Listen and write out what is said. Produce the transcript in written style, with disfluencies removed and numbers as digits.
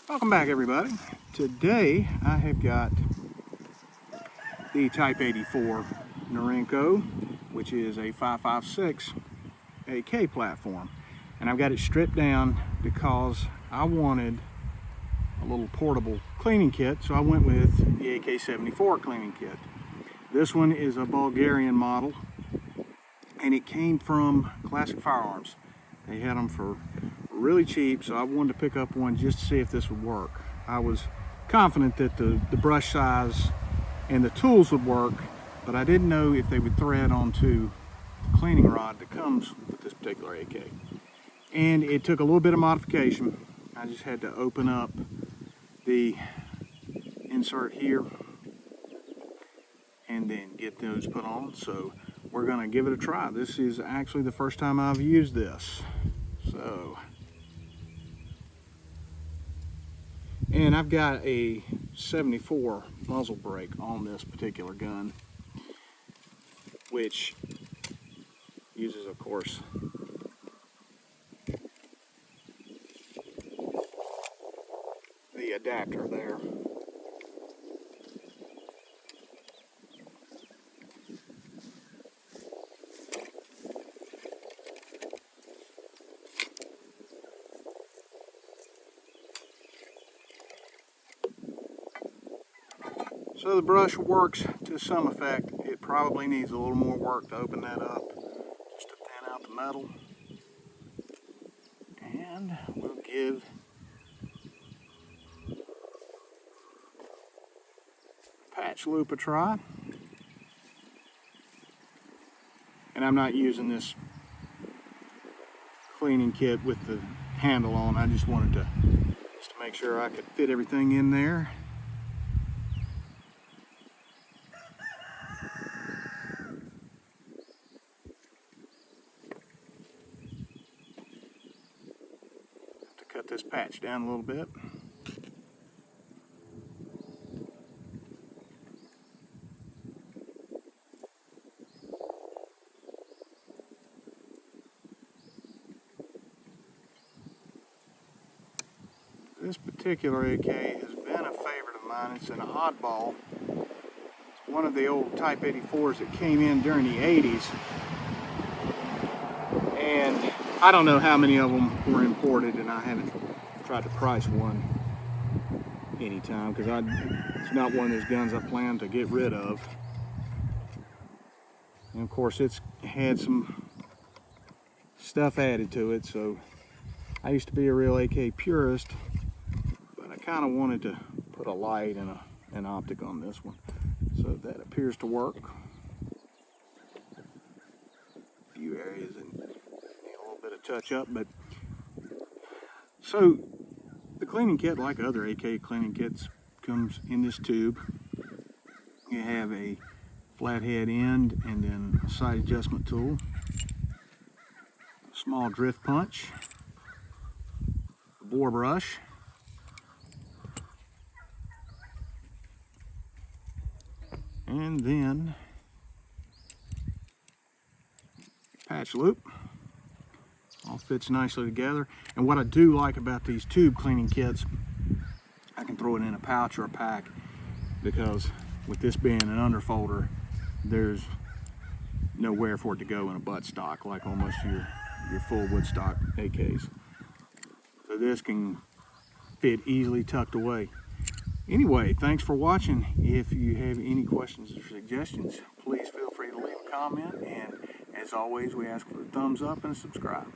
Welcome back, everybody. Today I have got the Type 84 Norinco, which is a 5.56 AK platform, and I've got it stripped down because I wanted a little portable cleaning kit, so I went with the AK-74 cleaning kit. This one is a Bulgarian model, and it came from Classic Firearms. They had them for really cheap, so I wanted to pick up one just to see if this would work. I was confident that the brush size and the tools would work, but I didn't know if they would thread onto the cleaning rod that comes with this particular AK. And it took a little bit of modification. I just had to open up the insert here and then get those put on. So we're gonna give it a try. This is actually the first time I've used this. And I've got a 74 muzzle brake on this particular gun, which uses, of course, the adapter there. So the brush works to some effect. It probably needs a little more work to open that up, just to thin out the metal. And we'll give patch loop a try. And I'm not using this cleaning kit with the handle on. I just wanted to make sure I could fit everything in there. Cut this patch down a little bit. This particular AK has been a favorite of mine. It's an oddball. It's one of the old Type 84s that came in during the 80s. And I don't know how many of them were imported, and I haven't tried to price one anytime because it's not one of those guns I plan to get rid of. And of course, it's had some stuff added to it, so I used to be a real AK purist, but I kind of wanted to put a light and an optic on this one. So that appears to work. A few areas and touch up, but so the cleaning kit, like other AK cleaning kits, comes in this tube. You have a flathead end and then a side adjustment tool, a small drift punch, a bore brush, and then patch loop. All fits nicely together. And what I do like about these tube cleaning kits, I can throw it in a pouch or a pack, because with this being an underfolder, there's nowhere for it to go in a butt stock like almost your full wood stock AKs. So this can fit easily tucked away. Anyway, thanks for watching. If you have any questions or suggestions, please feel free to leave a comment. And as always, we ask for a thumbs up and a subscribe.